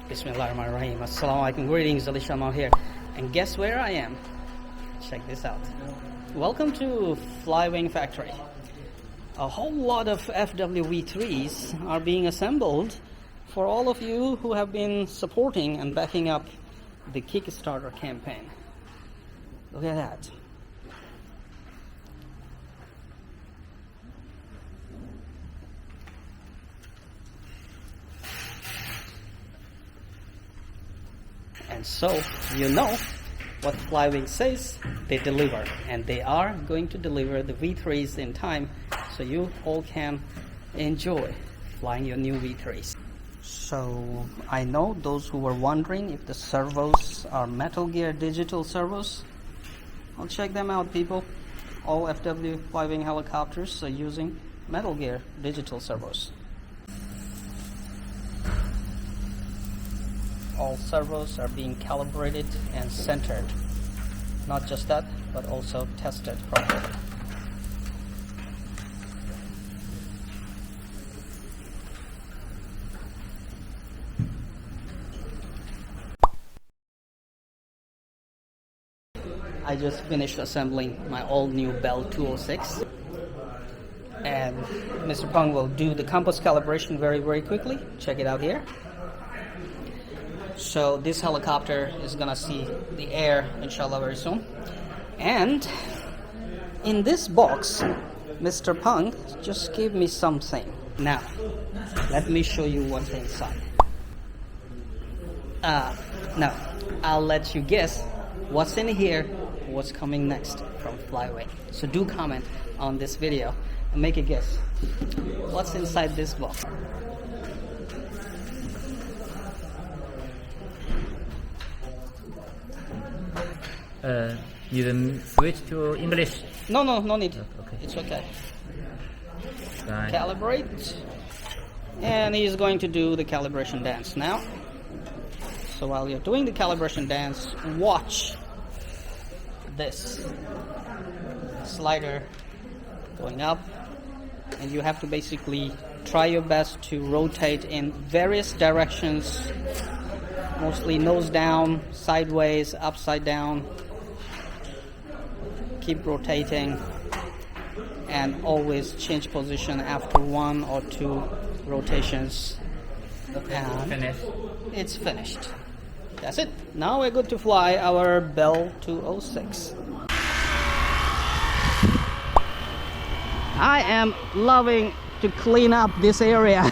Bismillahirrahmanirrahim. Assalamu alaikum. Greetings, alishanmao here. And guess where I am? Check this out. Welcome to FlyWing Factory. A whole lot of FWV3s are being assembled for all of you who have been supporting and backing up the Kickstarter campaign. Look at that. And so, you know what FlyWing says, they deliver. And they are going to deliver the V3s in time, so you all can enjoy flying your new V3s. So, I know those who were wondering if the servos are Metal Gear digital servos. Well, check them out, people. All FW FlyWing helicopters are using Metal Gear digital servos. All servos are being calibrated and centered. Not just that, but also tested properly. I just finished assembling my all-new Bell 206, and Mr. Peng will do the compass calibration very quickly. Check it out here. So this helicopter is gonna see the air, inshallah, very soon. And in this box, Mr. Peng just gave me something. Now, let me show you what's inside. No, I'll let you guess what's in here, what's coming next from FlyWing. So do comment on this video and make a guess. What's inside this box? You then switch to English? No need. Okay. It's okay. Right. Calibrate. And he's going to do the calibration dance now. So while you're doing the calibration dance, watch this slider going up, and you have to basically try your best to rotate in various directions, mostly nose down, sideways, upside down. Keep rotating and always change position after 1 or 2 rotations. And Finish. it's finished. That's it. Now we're good to fly our Bell 206. I am loving to clean up this area.